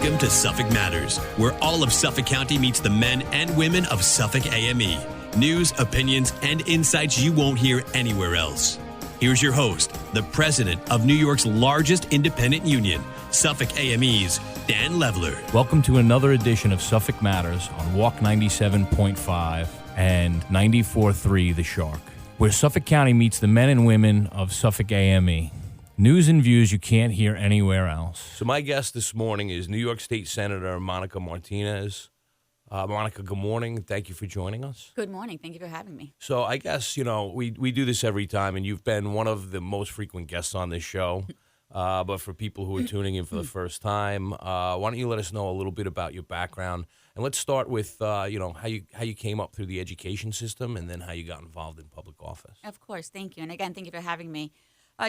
Welcome to Suffolk Matters, where all of Suffolk County meets the men and women of Suffolk AME. News, opinions, and insights you won't hear anywhere else. Here's your host, the president of New York's largest independent union, Suffolk AME's Dan Leveler. Welcome to another edition of Suffolk Matters on Walk 97.5 and 94.3 The Shark, where Suffolk County meets the men and women of Suffolk AME. News and views you can't hear anywhere else. So my guest this morning is New York State Senator Monica Martinez. Monica, good morning. Thank you for joining us. Good morning. Thank you for having me. So I guess, we do this every time, and you've been one of the most frequent guests on this show. But for people who are tuning in for the first time, why don't you let us know a little bit about your background? And let's start with, how you came up through the education system and then how you got involved in public office. Of course. Thank you. And again, thank you for having me.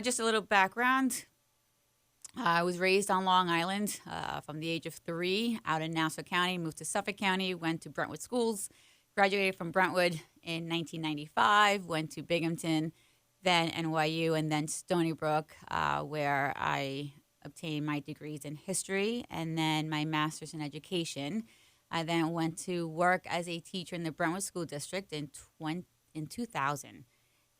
Just a little background. I was raised on Long Island from the age of 3 out in Nassau County, moved to Suffolk County, went to Brentwood schools, graduated from Brentwood in 1995, went to Binghamton, then NYU, and then Stony Brook, where I obtained my degrees in history and then my master's in education. I then went to work as a teacher in the Brentwood School District in 2000.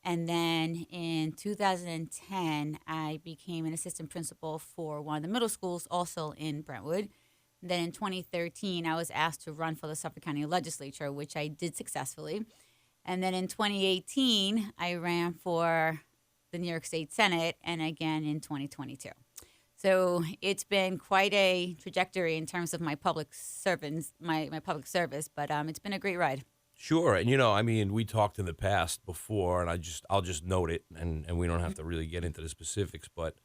And then in 2010, I became an assistant principal for one of the middle schools, also in Brentwood. Then in 2013, I was asked to run for the Suffolk County Legislature, which I did successfully. And then in 2018, I ran for the New York State Senate, and again in 2022. So it's been quite a trajectory in terms of my public servants, my public service, but it's been a great ride. Sure. And, we talked in the past before, and I'll just note it, and we don't have to really get into the specifics, but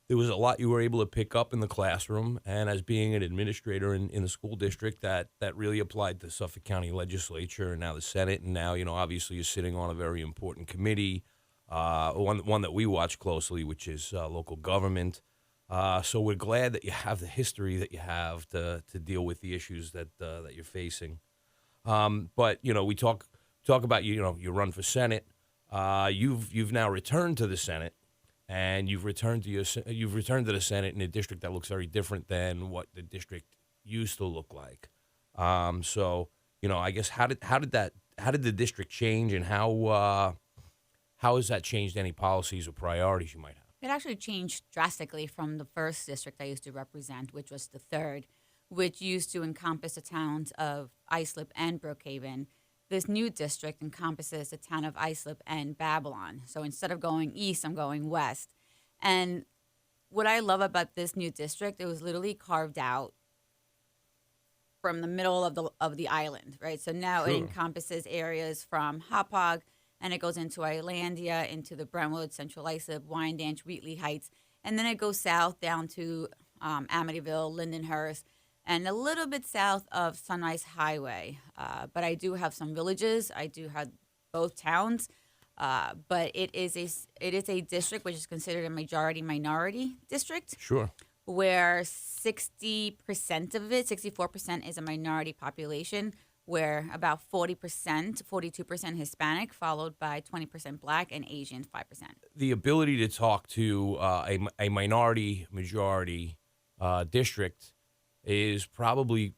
there was a lot you were able to pick up in the classroom, and as being an administrator in the school district, that really applied to Suffolk County Legislature and now the Senate, and now, obviously you're sitting on a very important committee, one that we watch closely, which is local government. So we're glad that you have the history that you have to deal with the issues that you're facing. But we talk about you run for Senate. You've now returned to the Senate, and you've returned to the Senate in a district that looks very different than what the district used to look like. So I guess how did the district change, and how has that changed any policies or priorities you might have? It actually changed drastically from the first district I used to represent, which was the 3rd, which used to encompass the towns of Islip and Brookhaven. This new district encompasses the town of Islip and Babylon. So instead of going east, I'm going west. And what I love about this new district, it was literally carved out from the middle of the island, right? So now It encompasses areas from Hauppauge, and it goes into Islandia, into the Brentwood, Central Islip, Wyandanch, Wheatley Heights, and then it goes south down to Amityville, Lindenhurst, and a little bit south of Sunrise Highway. But I do have some villages. I do have both towns. But it is a district which is considered a majority minority district. Sure. Where 60% of it, 64% is a minority population, where about 40%, 42% Hispanic, followed by 20% Black and Asian, 5%. The ability to talk to a minority-majority district is probably,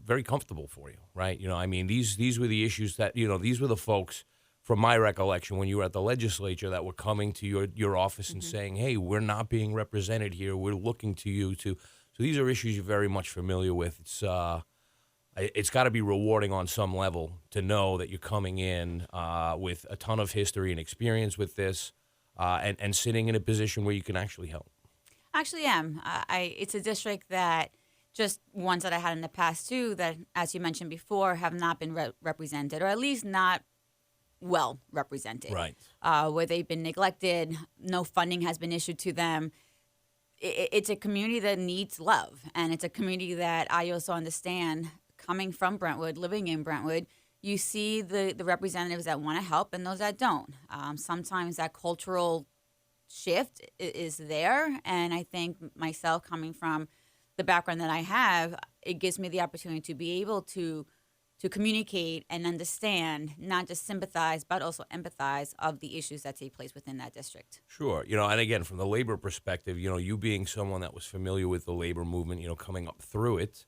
very comfortable for you, right? These were the issues that, these were the folks, from my recollection, when you were at the legislature, that were coming to your office and saying, hey, we're not being represented here. We're looking to you to. So these are issues you're very much familiar with. It's got to be rewarding on some level to know that you're coming in with a ton of history and experience with this and sitting in a position where you can actually help. Actually am. It's a district that just ones that I had in the past too that, as you mentioned before, have not been represented, or at least not well represented. Right. Where they've been neglected, no funding has been issued to them. It's a community that needs love, and it's a community that I also understand. Coming from Brentwood, living in Brentwood, you see the representatives that want to help and those that don't. Sometimes that cultural shift is there, and I think myself, coming from the background that I have, it gives me the opportunity to be able to to communicate and understand, not just sympathize, but also empathize of the issues that take place within that district. Sure. And again, from the labor perspective, you being someone that was familiar with the labor movement, coming up through it,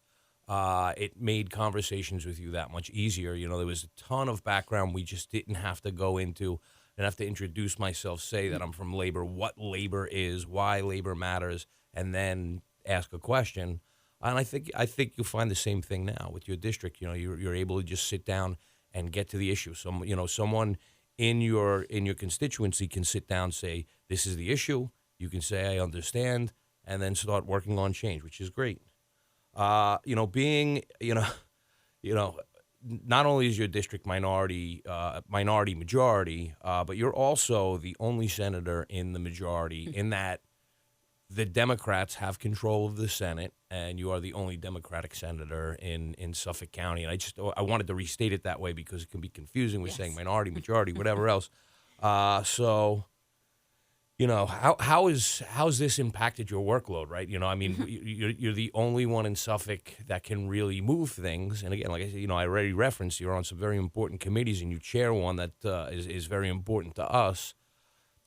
it made conversations with you that much easier. There was a ton of background we just didn't have to go into and have to introduce myself, say that I'm from labor, what labor is, why labor matters, and then ask a question. And I think you'll find the same thing now with your district. You're able to just sit down and get to the issue. Someone in your constituency can sit down and say, this is the issue. You can say, I understand, and then start working on change, which is great. Being, not only is your district minority majority, but you're also the only senator in the majority in that the Democrats have control of the Senate, and you are the only Democratic senator in Suffolk County. And I wanted to restate it that way because it can be confusing with saying minority, majority, whatever else. How's this impacted your workload, right? You're the only one in Suffolk that can really move things. And again, like I said, I already referenced you're on some very important committees, and you chair one that is very important to us.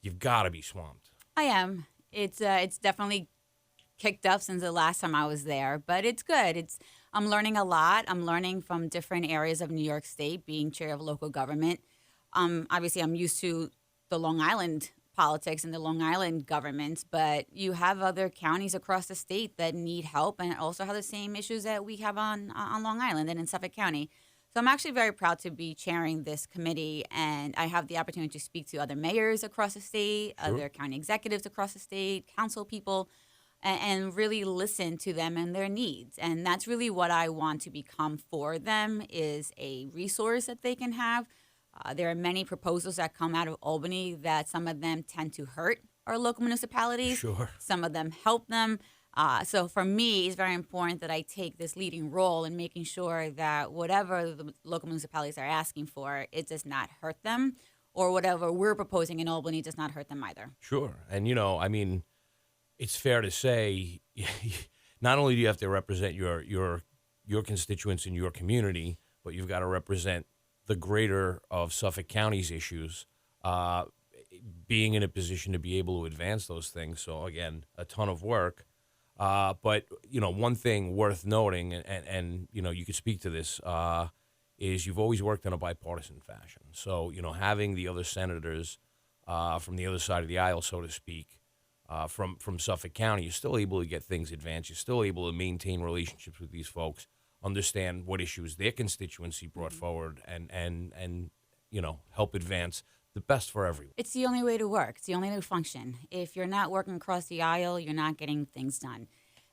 You've got to be swamped. I am. It's definitely kicked up since the last time I was there, but it's good. I'm learning a lot. I'm learning from different areas of New York State, being chair of local government. Obviously, I'm used to the Long Island politics and the Long Island governments, but you have other counties across the state that need help and also have the same issues that we have on Long Island and in Suffolk County. So I'm actually very proud to be chairing this committee, and I have the opportunity to speak to other mayors across the state, other county executives across the state, council people, and really listen to them and their needs. And that's really what I want to become for them, is a resource that they can have. There are many proposals that come out of Albany that some of them tend to hurt our local municipalities. Sure. Some of them help them. So for me, it's very important that I take this leading role in making sure that whatever the local municipalities are asking for, it does not hurt them, or whatever we're proposing in Albany does not hurt them either. Sure. And, it's fair to say, not only do you have to represent your constituents in your community, but you've got to represent the greater of Suffolk County's issues, being in a position to be able to advance those things. So, again, a ton of work. But, one thing worth noting, and you could speak to this, is you've always worked in a bipartisan fashion. So, having the other senators from the other side of the aisle, so to speak, from Suffolk County, you're still able to get things advanced. You're still able to maintain relationships with these folks, understand what issues their constituency brought forward, and help advance the best for everyone. It's the only way to work. It's the only way to function. If you're not working across the aisle, you're not getting things done.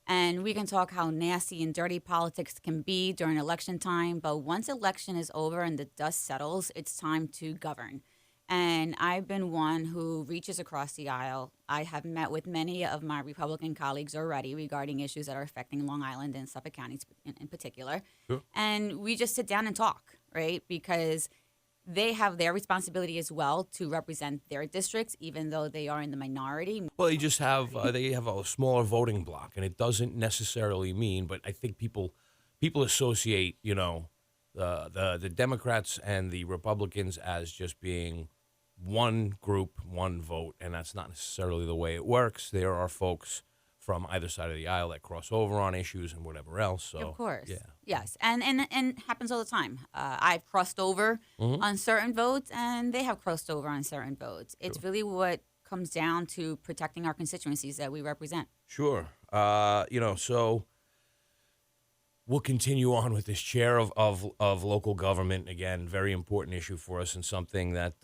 And we can talk how nasty and dirty politics can be during election time, but once election is over and the dust settles, it's time to govern. And I've been one who reaches across the aisle. I have met with many of my Republican colleagues already regarding issues that are affecting Long Island and Suffolk counties in particular. Sure. And we just sit down and talk, right? Because they have their responsibility as well to represent their districts, even though they are in the minority. Well, they just have they have a smaller voting block, and it doesn't necessarily mean. But I think people associate the Democrats and the Republicans as just being one group, one vote, and that's not necessarily the way it works. There are folks from either side of the aisle that cross over on issues and whatever else. So, of course. Yeah. Yes. And happens all the time. I've crossed over on certain votes, and they have crossed over on certain votes. It's really what comes down to protecting our constituencies that we represent. Sure. So we'll continue on with this chair of local government. Again, very important issue for us, and something that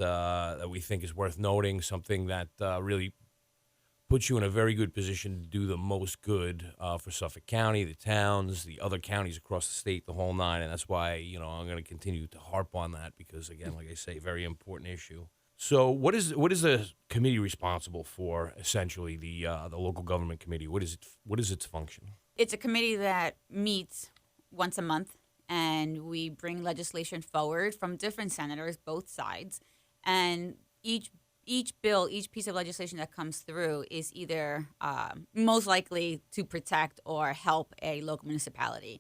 we think is worth noting, something that really puts you in a very good position to do the most good for Suffolk County, the towns, the other counties across the state, the whole nine. And that's why, I'm going to continue to harp on that because, again, like I say, very important issue. So what is the committee responsible for, essentially, the local government committee? What is its function? It's a committee that meets once a month, and we bring legislation forward from different senators, both sides, and each bill, each piece of legislation that comes through is either most likely to protect or help a local municipality.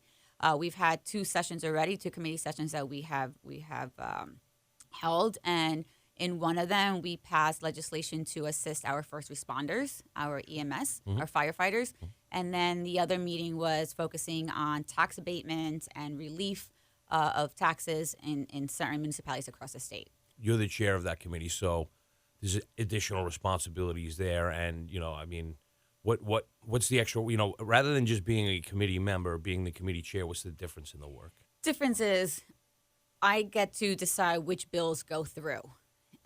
We've had two committee sessions that we have held, and in one of them, we passed legislation to assist our first responders, our EMS, our firefighters. And then the other meeting was focusing on tax abatement and relief of taxes in certain municipalities across the state. You're the chair of that committee, so there's additional responsibilities there. And, what's the extra, rather than just being a committee member, being the committee chair, what's the difference in the work? Difference is I get to decide which bills go through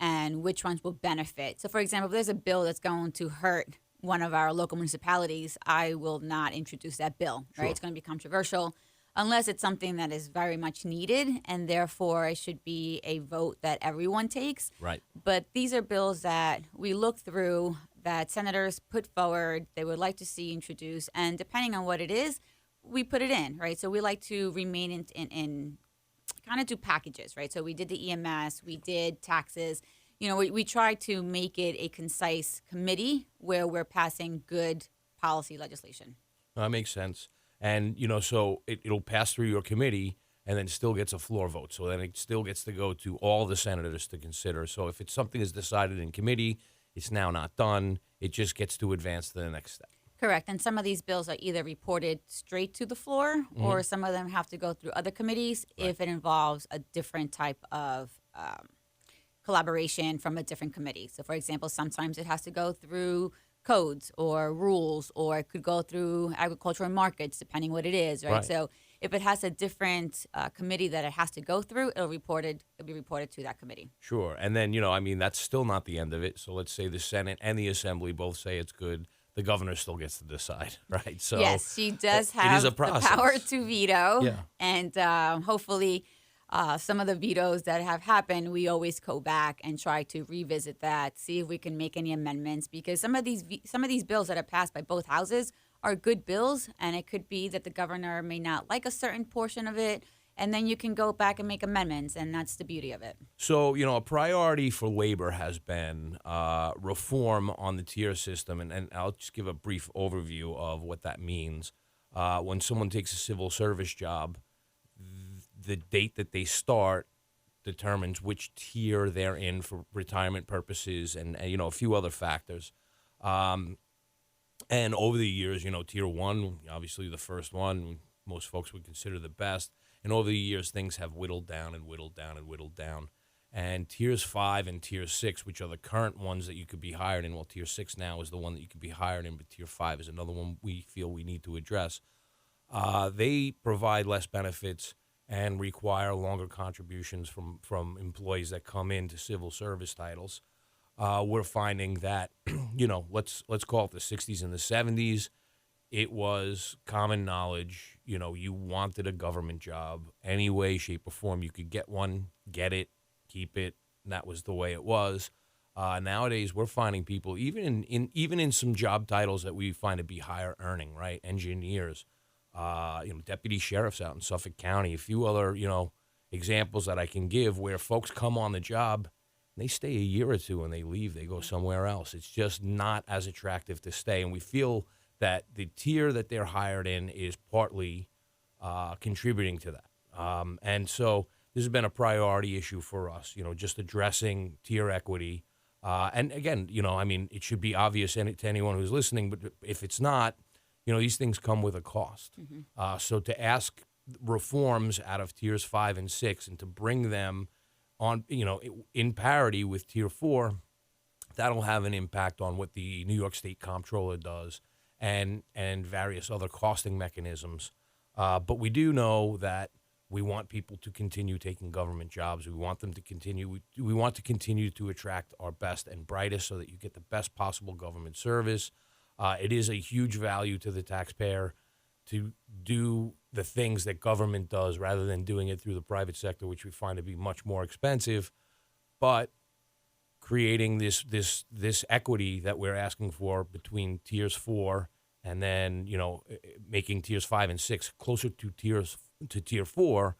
and which ones will benefit. So, for example, if there's a bill that's going to hurt one of our local municipalities, I will not introduce that bill, right? Sure. It's going to be controversial unless it's something that is very much needed, and therefore it should be a vote that everyone takes. Right. But these are bills that we look through, that senators put forward, they would like to see introduced, and depending on what it is, we put it in, right? So we like to remain in kind of do packages, right? So we did the EMS, we did taxes. We try to make it a concise committee where we're passing good policy legislation. That makes sense. And, so it'll pass through your committee and then still gets a floor vote. So then it still gets to go to all the senators to consider. So if it's something is decided in committee, it's now not done. It just gets to advance to the next step. Correct. And some of these bills are either reported straight to the floor or some of them have to go through other committees if it involves a different type of collaboration from a different committee. So, for example, sometimes it has to go through codes or rules, or it could go through agricultural markets, depending what it is, right? So if it has a different committee that it has to go through, it'll be reported to that committee. Sure. And then, that's still not the end of it. So let's say the Senate and the Assembly both say it's good. The governor still gets to decide, right? So yes, she does it have is a the process. power to veto. Yeah. And hopefully some of the vetoes that have happened, we always go back and try to revisit that, see if we can make any amendments, because some of these bills that are passed by both houses are good bills, and it could be that the governor may not like a certain portion of it, and then you can go back and make amendments, and that's the beauty of it. So, a priority for labor has been reform on the tier system, and I'll just give a brief overview of what that means. When someone takes a civil service job, the date that they start determines which tier they're in for retirement purposes and a few other factors. And over the years, tier one, obviously the first one, most folks would consider the best. And over the years, things have whittled down and whittled down and whittled down. And tiers 5 and tier 6, which are the current ones that you could be hired in, well, tier 6 now is the one that you could be hired in, but tier 5 is another one we feel we need to address. They provide less benefits and require longer contributions from employees that come into civil service titles. We're finding that, let's call it the 60s and the 70s, it was common knowledge, you wanted a government job any way, shape, or form. You could get one, get it, keep it, and that was the way it was. Nowadays, we're finding people, even in some job titles that we find to be higher earning, right? Engineers, deputy sheriffs out in Suffolk County, a few other, examples that I can give where folks come on the job, and they stay a year or two and they leave, they go somewhere else. It's just not as attractive to stay. And we feel that the tier that they're hired in is partly contributing to that. And so this has been a priority issue for us, just addressing tier equity. And again, it should be obvious to anyone who's listening, but if it's not, these things come with a cost. Mm-hmm. So to ask reforms out of tiers 5 and 6 and to bring them on, in parity with tier 4, that'll have an impact on what the New York State Comptroller does and various other costing mechanisms. But we do know that we want people to continue taking government jobs. We want them to continue. We want to continue to attract our best and brightest so that you get the best possible government service. It is a huge value to the taxpayer to do the things that government does rather than doing it through the private sector, which we find to be much more expensive. But creating this equity that we're asking for between tiers 4 and then, making tiers 5 and 6 closer to tier 4,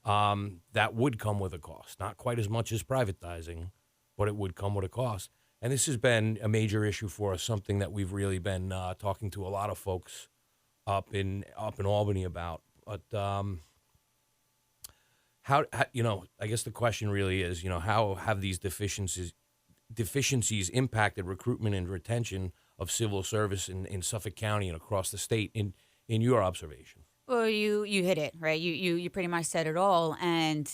that would come with a cost. Not quite as much as privatizing, but it would come with a cost. And this has been a major issue for us, something that we've really been talking to a lot of folks up in Albany about. But how I guess the question really is, how have these deficiencies impacted recruitment and retention of civil service in Suffolk County and across the state in your observation? Well, you hit it, right? You pretty much said it all. And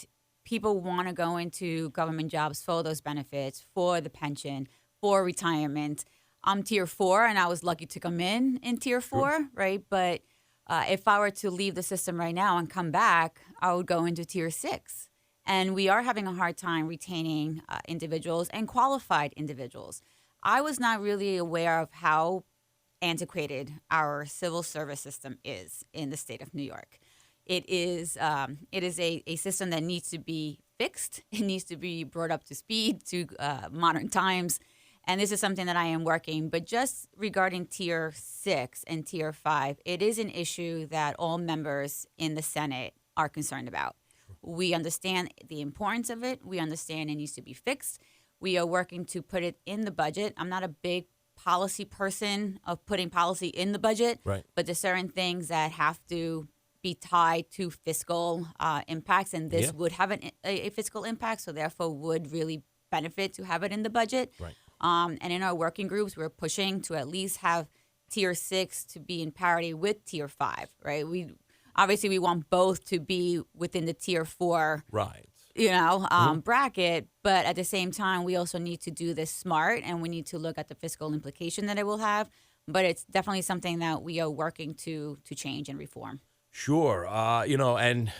people want to go into government jobs for those benefits, for the pension, for retirement. I'm tier 4, and I was lucky to come in tier 4, right? But if I were to leave the system right now and come back, I would go into tier 6. And we are having a hard time retaining individuals and qualified individuals. I was not really aware of how antiquated our civil service system is in the state of New York. It is a system that needs to be fixed. It needs to be brought up to speed to modern times. And this is something that I am working. But just regarding tier 6 and tier 5, it is an issue that all members in the Senate are concerned about. We understand the importance of it. We understand it needs to be fixed. We are working to put it in the budget. I'm not a big policy person of putting policy in the budget, right, but there's certain things that have to be tied to fiscal impacts, and this would have a fiscal impact, so therefore would really benefit to have it in the budget. Right. And in our working groups, we're pushing to at least have tier 6 to be in parity with tier 5, right? We want both to be within the tier 4, right, bracket, but at the same time, we also need to do this smart, and we need to look at the fiscal implication that it will have. But it's definitely something that we are working to change and reform. Sure. And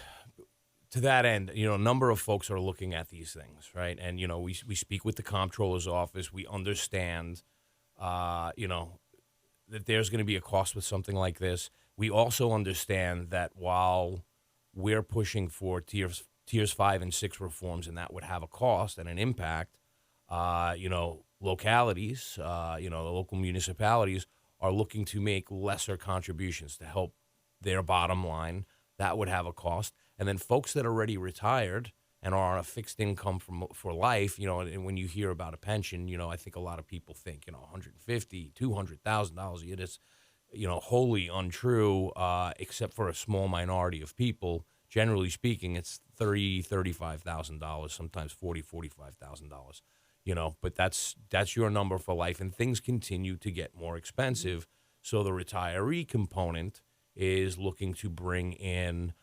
to that end, a number of folks are looking at these things, right? And, we speak with the comptroller's office. We understand, that there's going to be a cost with something like this. We also understand that while we're pushing for tiers 5 and 6 reforms, and that would have a cost and an impact, localities, the local municipalities are looking to make lesser contributions to help their bottom line. That would have a cost. And then folks that are already retired and are on a fixed income for life, and when you hear about a pension, I think a lot of people think, $150,000, $200,000 a year. It's, wholly untrue, except for a small minority of people. Generally speaking, it's $30,000, $35,000, sometimes $40,000, $45,000. But that's your number for life, and things continue to get more expensive. So the retiree component is looking to bring in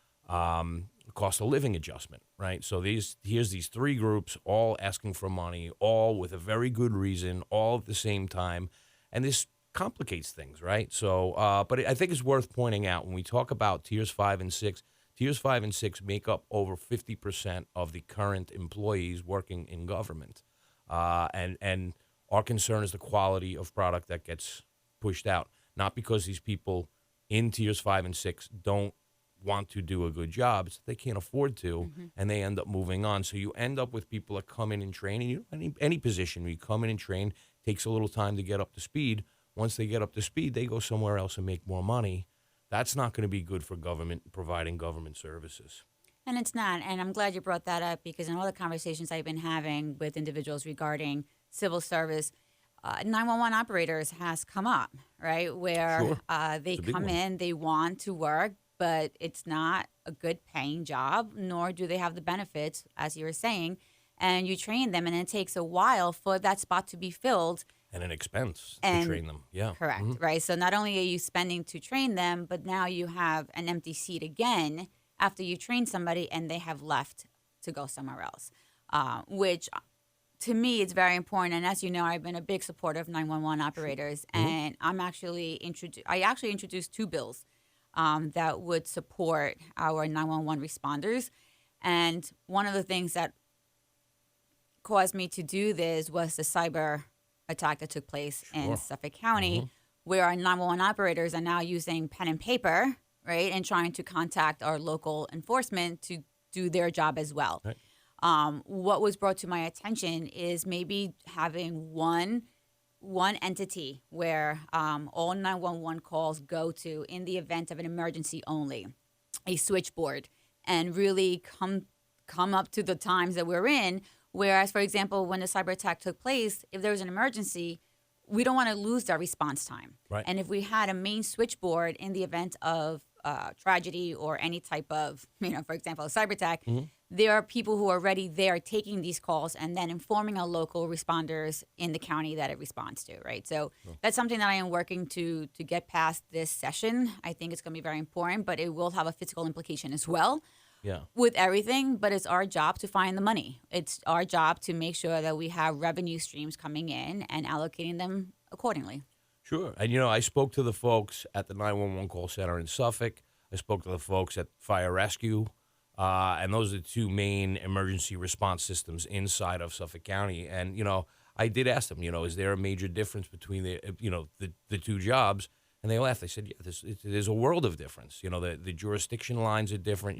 cost of living adjustment, right? So here's these 3 groups all asking for money, all with a very good reason, all at the same time, and this complicates things, right? So, but I think it's worth pointing out when we talk about tiers 5 and 6. Tiers 5 and 6 make up over 50% of the current employees working in government, and our concern is the quality of product that gets pushed out. Not because these people in tiers 5 and 6 don't want to do a good job, it's that they can't afford to, and they end up moving on. So you end up with people that come in and train, and any position, you come in and train, takes a little time to get up to speed. Once they get up to speed, they go somewhere else and make more money. That's not going to be good for government, providing government services. And it's not. And I'm glad you brought that up, because in all the conversations I've been having with individuals regarding civil service, 911 operators has come up, right? Where they come in, they want to work, but it's not a good paying job, nor do they have the benefits, as you were saying. And you train them, and it takes a while for that spot to be filled. And an expense to train them. Yeah. Correct, right? So not only are you spending to train them, but now you have an empty seat again after you train somebody and they have left to go somewhere else, which to me is very important. And as you know, I've been a big supporter of 911 operators, and I actually introduced 2 bills that would support our 911 responders. And one of the things that caused me to do this was the cyber attack that took place in Suffolk County, where our 911 operators are now using pen and paper, right, and trying to contact our local enforcement to do their job as well. Right. What was brought to my attention is maybe having one entity where all 911 calls go to in the event of an emergency only, a switchboard, and really come up to the times that we're in. Whereas, for example, when the cyber attack took place, if there was an emergency, we don't want to lose our response time. Right. And if we had a main switchboard in the event of tragedy or any type of, for example, a cyber attack, there are people who are already there taking these calls and then informing our local responders in the county that it responds to, right? So that's something that I am working to get past this session. I think it's going to be very important, but it will have a physical implication as well. Yeah. With everything, but it's our job to find the money. It's our job to make sure that we have revenue streams coming in and allocating them accordingly. Sure. And, I spoke to the folks at the 911 call center in Suffolk. I spoke to the folks at Fire Rescue. And those are the two main emergency response systems inside of Suffolk County. And, I did ask them, is there a major difference between the two jobs? And they laughed. They said, yeah, there's a world of difference. The jurisdiction lines are different.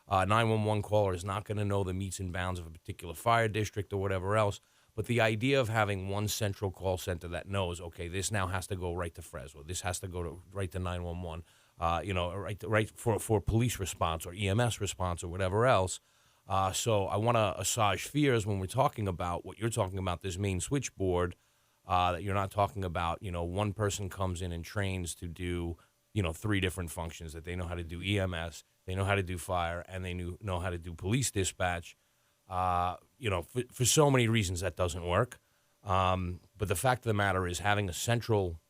911 caller is not going to know the metes and bounds of a particular fire district or whatever else. But the idea of having one central call center that knows, okay, this now has to go right to Fresno, this has to go right to 911, right for police response or EMS response or whatever else. So I want to assuage fears when we're talking about what you're talking about, this main switchboard, that you're not talking about, one person comes in and trains to do, three different functions, that they know how to do EMS, they know how to do fire, and they know how to do police dispatch. For so many reasons that doesn't work. But the fact of the matter is having a central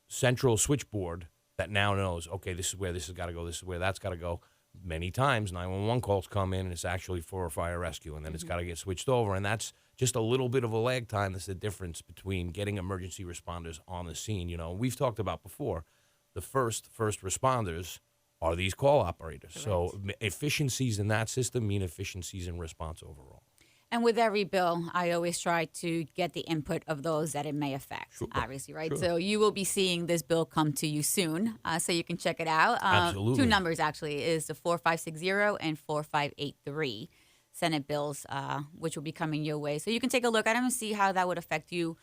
switchboard that now knows, okay, this is where this has got to go, this is where that's got to go. Many times 911 calls come in and it's actually for a fire rescue, and then it's got to get switched over. And that's just a little bit of a lag time. That's the difference between getting emergency responders on the scene. We've talked about before, the first responders are these call operators. Correct. So efficiencies in that system mean efficiencies in response overall. And with every bill, I always try to get the input of those that it may affect, obviously, right? Sure. So you will be seeing this bill come to you soon, so you can check it out. Absolutely. Two numbers, actually, is the 4560 and 4583 Senate bills, which will be coming your way. So you can take a look at them and see how that would affect you.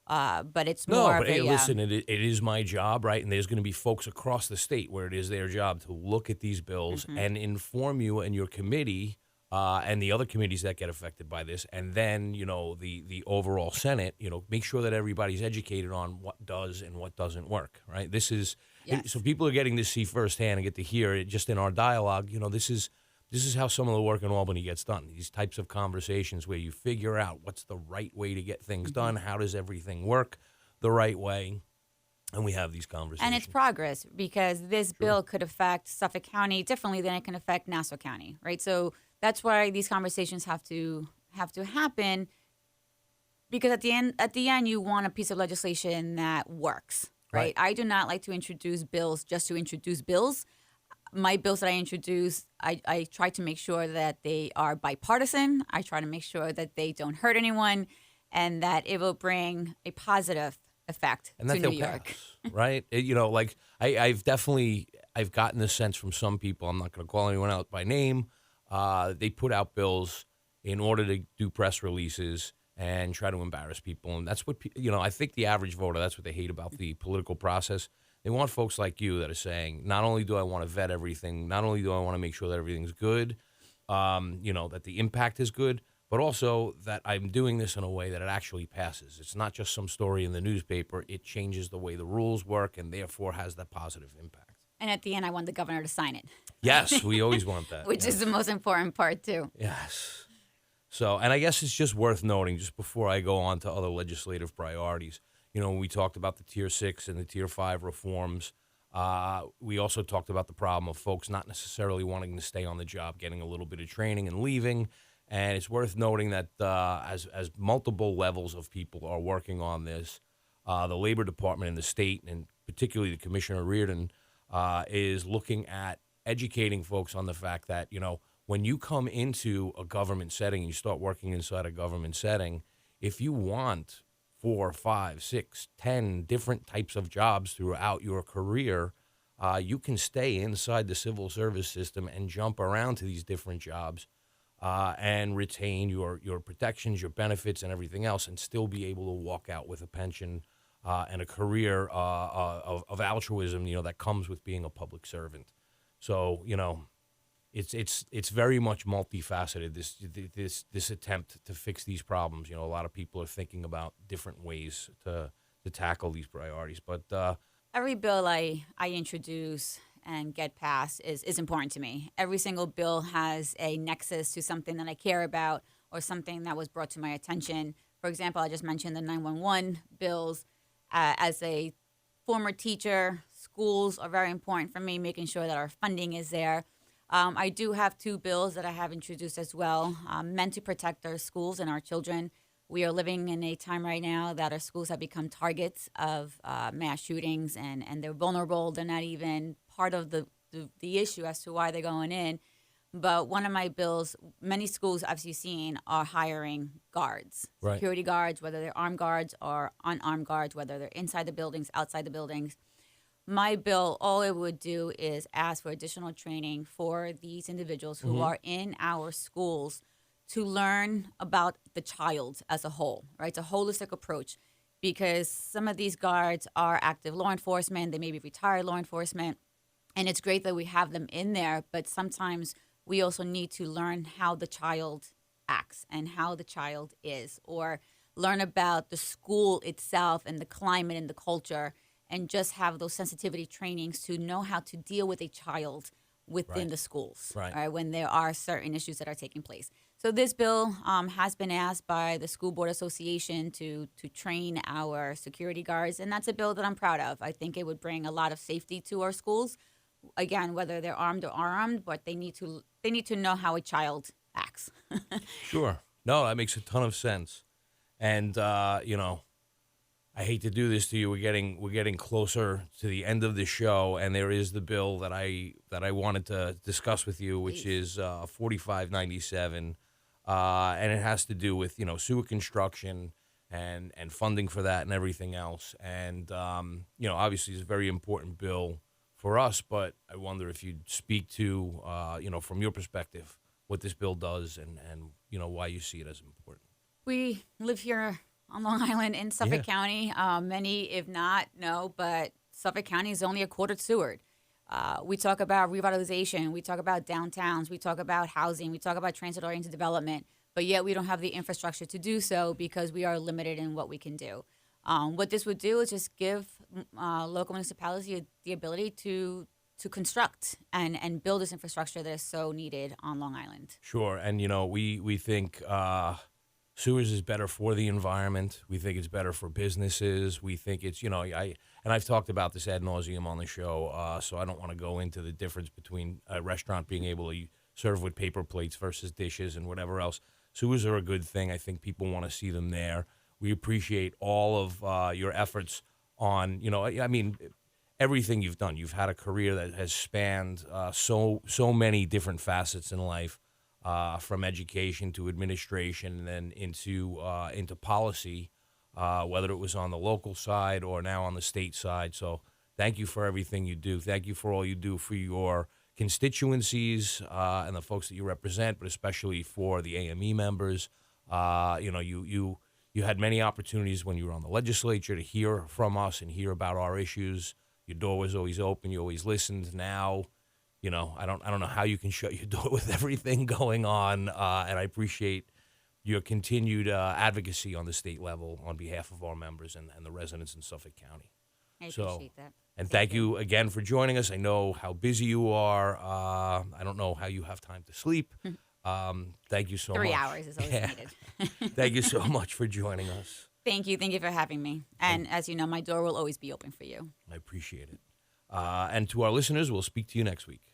But it's more of hey, a... listen, it is my job, right? And there's going to be folks across the state where it is their job to look at these bills and inform you and your committee and the other committees that get affected by this. And then, the overall Senate, make sure that everybody's educated on what does and what doesn't work, right? This is... Yes. So people are getting to see firsthand and get to hear it just in our dialogue. This is how some of the work in Albany gets done. These types of conversations where you figure out what's the right way to get things done, how does everything work the right way, and we have these conversations. And it's progress, because this bill could affect Suffolk County differently than it can affect Nassau County, right? So that's why these conversations have to happen, because at the end you want a piece of legislation that works, right? I do not like to introduce bills just to introduce bills. My bills that I introduce, I try to make sure that they are bipartisan. I try to make sure that they don't hurt anyone, and that it will bring a positive effect and to that New York. Pass, right? I've gotten the sense from some people, I'm not going to call anyone out by name, they put out bills in order to do press releases and try to embarrass people. And that's what, I think the average voter, that's what they hate about the political process. They want folks like you that are saying, not only do I want to vet everything, not only do I want to make sure that everything's good, that the impact is good, but also that I'm doing this in a way that it actually passes. It's not just some story in the newspaper. It changes the way the rules work and therefore has that positive impact. And at the end, I want the governor to sign it. Yes, we always want that. Which is the most important part, too. Yes. So, and I guess it's just worth noting, just before I go on to other legislative priorities, we talked about the Tier 6 and the Tier 5 reforms. We also talked about the problem of folks not necessarily wanting to stay on the job, getting a little bit of training and leaving. And it's worth noting that as multiple levels of people are working on this, the Labor Department in the state, and particularly the Commissioner Reardon, is looking at educating folks on the fact that, when you come into a government setting and you start working inside a government setting, if you want 4, 5, 6, 10 different types of jobs throughout your career, you can stay inside the civil service system and jump around to these different jobs and retain your protections, your benefits, and everything else, and still be able to walk out with a pension and a career of altruism, that comes with being a public servant. So, it's very much multifaceted. This attempt to fix these problems. You know, a lot of people are thinking about different ways to tackle these priorities. But Every bill I introduce and get passed is important to me. Every single bill has a nexus to something that I care about or something that was brought to my attention. For example, I just mentioned the 911 bills. As a former teacher, schools are very important for me, making sure that our funding is there. I do have 2 bills that I have introduced as well, meant to protect our schools and our children. We are living in a time right now that our schools have become targets of mass shootings, and they're vulnerable. They're not even part of the issue as to why they're going in. But one of my bills, many schools I've seen are hiring guards, Right. security guards, whether they're armed guards or unarmed guards, whether they're inside the buildings, outside the buildings. My bill, all it would do is ask for additional training for these individuals who are in our schools to learn about the child as a whole, right? It's a holistic approach, because some of these guards are active law enforcement. They may be retired law enforcement. And it's great that we have them in there, but sometimes we also need to learn how the child acts and how the child is, or learn about the school itself and the climate and the culture, and just have those sensitivity trainings to know how to deal with a child within the schools, Right. when there are certain issues that are taking place. So this bill has been asked by the School Board Association to train our security guards, and that's a bill that I'm proud of. I think it would bring a lot of safety to our schools. Again, whether they're armed or unarmed, but they need to know how a child acts. Sure. No, that makes a ton of sense. And you know, I hate to do this to you. We're getting closer to the end of the show, and there is the bill that I wanted to discuss with you, which is 4597, and it has to do with, you know, sewer construction and funding for that and everything else. And you know, obviously, it's a very important bill for us, but I wonder if you'd speak to, you know, from your perspective, what this bill does and you know, why you see it as important. We live here on Long Island in Suffolk Yeah. County. Many, if not, know, but Suffolk County is only a quarter sewered. We talk about revitalization. We talk about downtowns. We talk about housing. We talk about transit-oriented development, but yet we don't have the infrastructure to do so because we are limited in what we can do. What this would do is just give local municipalities the ability to construct and build this infrastructure that is so needed on Long Island. Sure, and you know, we think sewers is better for the environment. We think it's better for businesses. We think it's, you know, I've talked about this ad nauseum on the show, so I don't want to go into the difference between a restaurant being able to serve with paper plates versus dishes and whatever else. Sewers are a good thing. I think people want to see them there. We appreciate all of your efforts on, you know, I mean, everything you've done. You've had a career that has spanned so many different facets in life, from education to administration, and then into policy, whether it was on the local side or now on the state side. So thank you for everything you do. Thank you for all you do for your constituencies and the folks that you represent, but especially for the AME members. You know, you had many opportunities when you were on the legislature to hear from us and hear about our issues. Your door was always open. You always listened. Now, you know, I don't know how you can shut your door with everything going on, and I appreciate your continued advocacy on the state level on behalf of our members and the residents in Suffolk County. I appreciate that. And thank you again for joining us. I know how busy you are. I don't know how you have time to sleep. Thank you so much. 3 hours is always needed. Thank you so much for joining us. Thank you. Thank you for having me. And as you know, my door will always be open for you. I appreciate it. And to our listeners, we'll speak to you next week.